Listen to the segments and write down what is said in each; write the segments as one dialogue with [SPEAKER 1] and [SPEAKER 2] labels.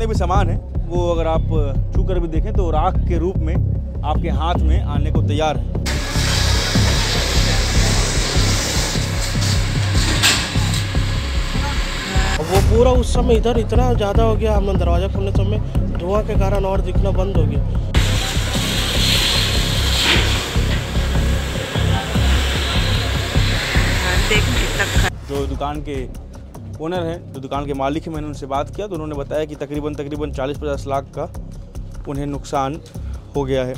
[SPEAKER 1] जितने भी सामान हैं वो अगर आप छू कर भी देखें तो राख के रूप में आपके हाथ में आने को तैयार है।
[SPEAKER 2] वो पूरा उस समय इधर इतना ज़्यादा हो गया, हमने दरवाज़ा खोलने समय धुआं के कारण और दिखना बंद हो गया।
[SPEAKER 1] जो दुकान के ओनर हैं, जो दुकान के मालिक हैं, मैंने उनसे बात किया तो उन्होंने बताया कि तकरीबन 40-50 लाख का उन्हें नुकसान हो गया है।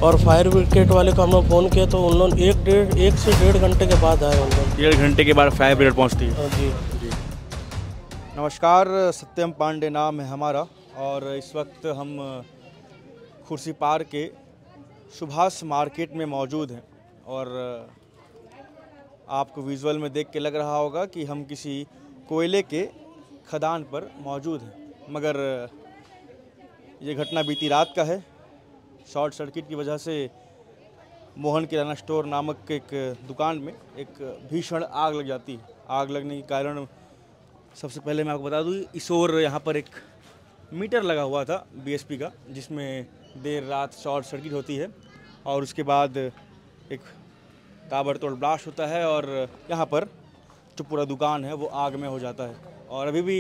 [SPEAKER 2] और फायर ब्रिगेड वाले को हम लोग फ़ोन किया तो उन लोग एक से डेढ़ घंटे के बाद आए। उन लोग
[SPEAKER 1] 1.5 घंटे के बाद फायर ब्रिगेड पहुँचती है।
[SPEAKER 2] जी
[SPEAKER 1] जी नमस्कार, सत्यम पांडे नाम है हमारा और इस वक्त हम खुर्सीपार के सुभाष मार्केट में मौजूद हैं और आपको विजुअल में देख के लग रहा होगा कि हम किसी कोयले के खदान पर मौजूद हैं, मगर ये घटना बीती रात का है। शॉर्ट सर्किट की वजह से मोहन किराना स्टोर नामक एक दुकान में एक भीषण आग लग जाती है। आग लगने के कारण सबसे पहले मैं आपको बता दूँ, इस ओर यहाँ पर एक मीटर लगा हुआ था बीएसपी का, जिसमें देर रात शॉर्ट सर्किट होती है और उसके बाद एक ताबड़तोड़ ब्लास्ट होता है और यहाँ पर जो पूरा दुकान है वो आग में हो जाता है। और अभी भी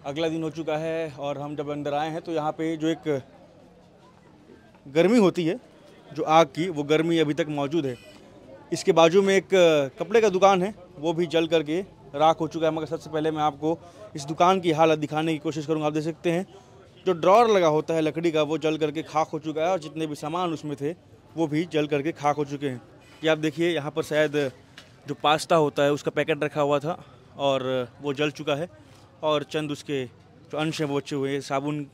[SPEAKER 1] अगला दिन हो चुका है और हम जब अंदर आए हैं तो यहाँ पे जो एक गर्मी होती है जो आग की, वो गर्मी अभी तक मौजूद है। इसके बाजू में एक कपड़े का दुकान है, वो भी जल करके राख हो चुका है। मगर सबसे पहले मैं आपको इस दुकान की हालत दिखाने की कोशिश करूँगा। आप देख सकते हैं जो ड्रॉर लगा होता है लकड़ी का, वो जल करके खाक हो चुका है और जितने भी सामान उसमें थे वो भी जल करके खाक हो चुके हैं। ये आप देखिए, यहाँ पर शायद जो पास्ता होता है उसका पैकेट रखा हुआ था और वो जल चुका है और चंद उसके जो अंश हैं वो बचे हुए हैं। साबुन,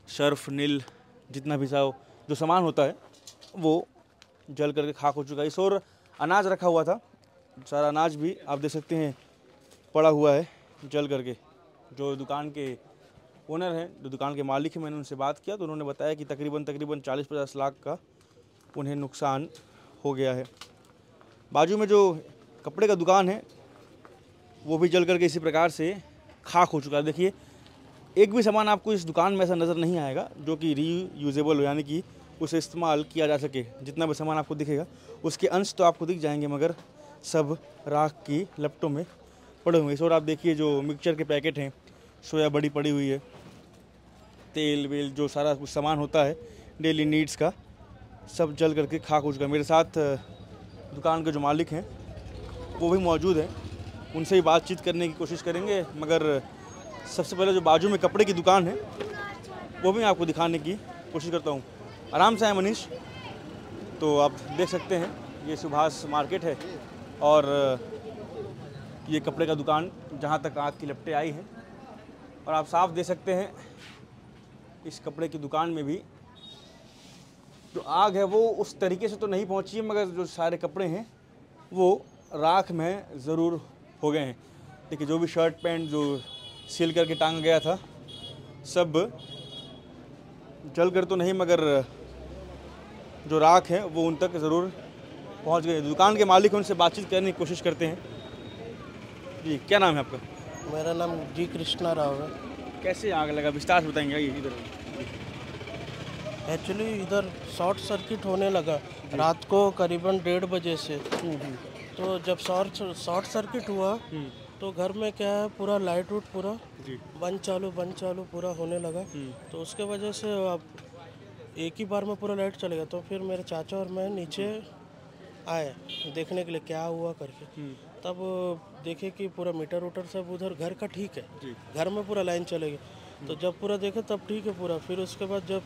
[SPEAKER 1] सर्फ, नील, जितना भी जो सामान होता है वो जल करके खाक हो चुका है। इस और अनाज रखा हुआ था, सारा अनाज भी आप देख सकते हैं पड़ा हुआ है जल करके। जो दुकान के ओनर हैं, जो दुकान के मालिक हैं, मैंने उनसे बात किया तो उन्होंने बताया कि तकरीबन 40-50 लाख का उन्हें नुकसान हो गया है। बाजू में जो कपड़े का दुकान है वो भी जल करके इसी प्रकार से खाक हो चुका है। देखिए, एक भी सामान आपको इस दुकान में ऐसा नज़र नहीं आएगा जो कि रीयूजेबल हो, यानी कि उसे इस्तेमाल किया जा सके। जितना भी सामान आपको दिखेगा उसके अंश तो आपको दिख जाएंगे, मगर सब राख की लपटों में पड़े हुए हैं। इस और आप देखिए जो मिक्सचर के पैकेट हैं, सोया बड़ी पड़ी हुई है, तेल वेल, जो सारा कुछ सामान होता है डेली नीड्स का, सब जल करके खाक हो चुका है। मेरे साथ दुकान के जो मालिक हैं वो भी मौजूद हैं, उनसे ही बातचीत करने की कोशिश करेंगे। मगर सबसे पहले जो बाजू में कपड़े की दुकान है वो भी मैं आपको दिखाने की कोशिश करता हूँ। आराम से है मनीष। तो आप देख सकते हैं ये सुभाष मार्केट है और ये कपड़े का दुकान जहाँ तक आग की लपटें आई हैं। और आप साफ देख सकते हैं इस कपड़े की दुकान में भी जो आग है वो उस तरीके से तो नहीं पहुंची है, मगर जो सारे कपड़े हैं वो राख में ज़रूर हो गए हैं। देखिए, जो भी शर्ट पैंट जो सील करके टांग गया था सब जल कर तो नहीं, मगर जो राख है वो उन तक ज़रूर पहुंच गए। दुकान के मालिक उनसे बातचीत करने की कोशिश करते हैं। जी, क्या नाम है आपका?
[SPEAKER 2] मेरा नाम जी कृष्णा राव है।
[SPEAKER 1] कैसे आग लगा, विस्तार से बताएंगे? ये इधर
[SPEAKER 2] एक्चुअली इधर शॉर्ट सर्किट होने लगा रात को करीबन 1:30 बजे से। तो जब शॉर्ट सर्किट हुआ तो घर में क्या है, पूरा लाइट उट पूरा बंद चालू पूरा होने लगा। तो उसके वजह से अब एक ही बार में पूरा लाइट चलेगा। तो फिर मेरे चाचा और मैं नीचे आए देखने के लिए क्या हुआ करके। तब देखे कि पूरा मीटर उटर सब उधर घर का ठीक है, घर में पूरा लाइन चलेगी। तो जब पूरा देखे तब ठीक है पूरा। फिर उसके बाद जब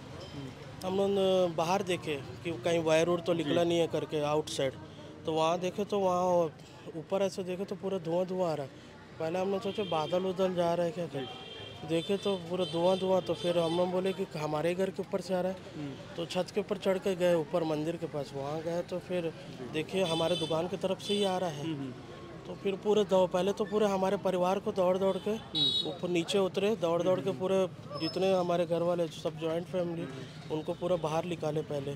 [SPEAKER 2] हम लोग बाहर देखे कि कहीं वायर उड़ तो निकला नहीं है करके आउटसाइड, तो वहाँ देखे तो वहाँ ऊपर ऐसे देखे तो पूरा धुआं आ रहा है। पहले हम लोग सोचे बादल उदल जा रहा है क्या कहीं, देखे तो पूरा धुआं। तो फिर हम लोग बोले कि हमारे घर के ऊपर से आ रहा है। तो छत के ऊपर चढ़ के गए ऊपर मंदिर के पास, वहाँ गए तो फिर देखिए हमारे दुकान की तरफ से ही आ रहा है। तो फिर पूरे पहले तो पूरे हमारे परिवार को दौड़ के ऊपर नीचे उतरे, दौड़ के पूरे जितने हमारे घर वाले सब जॉइंट फैमिली उनको पूरा बाहर निकाले। पहले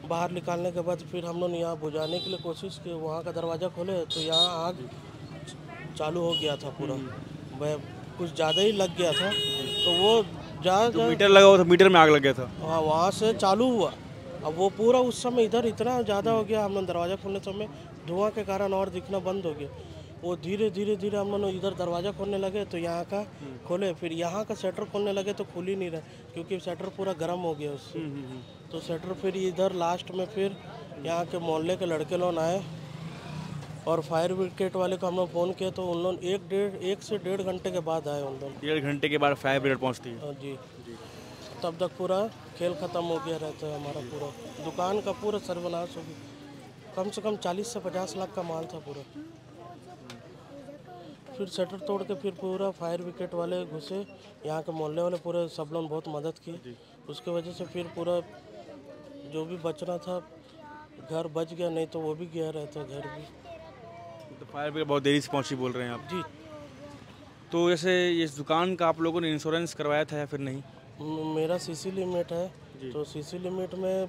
[SPEAKER 2] बाहर निकालने के बाद फिर हम लोग यहाँ बुझाने के लिए कोशिश की, वहाँ का दरवाज़ा खोले तो यहाँ आग चालू हो गया था पूरा। वह कुछ ज़्यादा ही लग गया था तो वो
[SPEAKER 1] तो मीटर लगा हुआ था, मीटर में आग लग गया था।
[SPEAKER 2] हाँ, वहाँ से चालू हुआ। अब वो पूरा उस समय इधर इतना ज़्यादा हो गया, हम लोग दरवाज़ा खोलने समय धुआं के कारण और दिखना बंद हो गया। वो धीरे धीरे धीरे हम लोग इधर दरवाज़ा खोलने लगे तो यहाँ का खोले, फिर यहाँ का शटर खोलने लगे तो खुल ही नहीं रहा, क्योंकि शटर पूरा गर्म हो गया उससे। तो शटर फिर इधर लास्ट में फिर यहाँ के मोहल्ले के लड़के लोग आए और फायर ब्रिगेड वाले को हम लोग फ़ोन किया, तो उन लोग 1 से 1.5 घंटे के बाद आए। उन लोग
[SPEAKER 1] 1.5 घंटे के बाद फायर ब्रिगेड पहुँचती है।
[SPEAKER 2] जी, तब तक पूरा खेल ख़त्म हो गया रहता है हमारा। पूरा दुकान का पूरा सर्वनाश हो गया। कम से कम 40 से 50 लाख का माल था पूरा। फिर शटर तोड़ के फिर पूरा फायर ब्रिगेड वाले घुसे, यहाँ के मोहल्ले वाले पूरे सब लोग बहुत मदद की। उसके वजह से फिर पूरा जो भी बचना था घर बच गया, नहीं तो वो भी गया रहता घर भी।
[SPEAKER 1] तो फायर ब्रिगेड बहुत देरी से पहुंची बोल रहे हैं आप
[SPEAKER 2] जी।
[SPEAKER 1] तो जैसे इस दुकान का आप लोगों ने इंश्योरेंस करवाया था या फिर नहीं?
[SPEAKER 2] मेरा सीसी लिमिट है, तो सीसी लिमिट में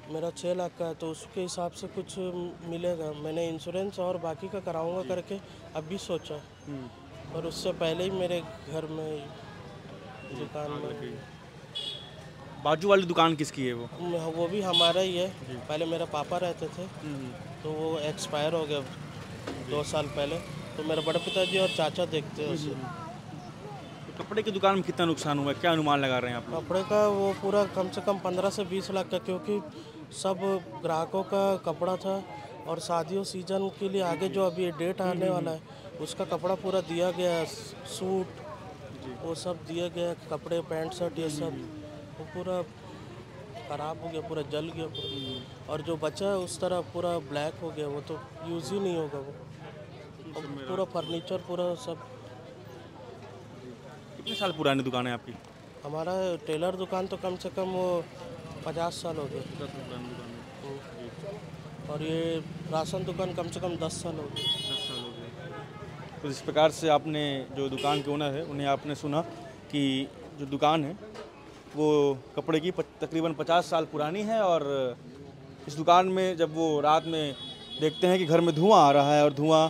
[SPEAKER 2] मेरा 6 लाख का है, तो उसके हिसाब से कुछ मिलेगा। मैंने इंश्योरेंस और बाकी का कराऊंगा करके अभी सोचा, और उससे पहले ही मेरे घर में दुकान में।
[SPEAKER 1] बाजू वाली दुकान किसकी है वो?
[SPEAKER 2] वो भी हमारा ही है। पहले मेरे पापा रहते थे, तो वो एक्सपायर हो गया 2 साल पहले, तो मेरे बड़े पिताजी और चाचा देखते हैं उसे।
[SPEAKER 1] तो कपड़े की दुकान में कितना नुकसान हुआ है, क्या अनुमान लगा रहे हैं आप?
[SPEAKER 2] कपड़े का वो पूरा कम से कम 15 से 20 लाख का, क्योंकि सब ग्राहकों का कपड़ा था और शादियों सीजन के लिए आगे जो अभी डेट आने वाला है उसका कपड़ा पूरा दिया गया, सूट वो सब दिया गया, कपड़े पैंट शर्ट ये सब, वो पूरा ख़राब हो गया, पूरा जल गया पूरा। और जो बचा है उस तरह पूरा ब्लैक हो गया, वो तो यूज़ ही नहीं होगा वो। और पूरा फर्नीचर पूरा सब।
[SPEAKER 1] कितने साल पुरानी दुकान है आपकी?
[SPEAKER 2] हमारा टेलर दुकान तो कम से कम वो 50 साल हो गए, और ये राशन दुकान कम से कम 10 साल हो गए।
[SPEAKER 1] 10 साल हो गए। तो इस प्रकार से आपने जो दुकान के ओनर है उन्हें आपने सुना कि जो दुकान है वो कपड़े की तकरीबन 50 साल पुरानी है, और इस दुकान में जब वो रात में देखते हैं कि घर में धुआं आ रहा है और धुआं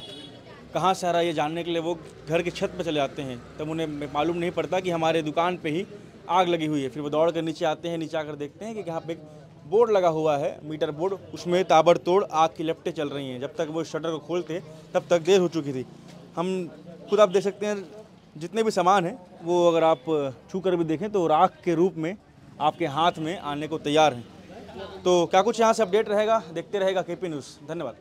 [SPEAKER 1] कहाँ से आ रहा है ये जानने के लिए वो घर की छत पर चले जाते हैं, तब उन्हें मालूम नहीं पड़ता कि हमारे दुकान पे ही आग लगी हुई है। फिर वो दौड़ कर नीचे आते हैं, नीचे आकर देखते हैं कि यहाँ पे एक बोर्ड लगा हुआ है, मीटर बोर्ड, उसमें ताबड़तोड़ आग की लपटें चल रही हैं। जब तक वो शटर को खोलते तब तक देर हो चुकी थी। हम खुद आप देख सकते हैं जितने भी सामान हैं वो अगर आप छू कर भी देखें तो राख के रूप में आपके हाथ में आने को तैयार हैं। तो क्या कुछ यहाँ से अपडेट रहेगा, देखते रहेगा केपी न्यूज़। धन्यवाद।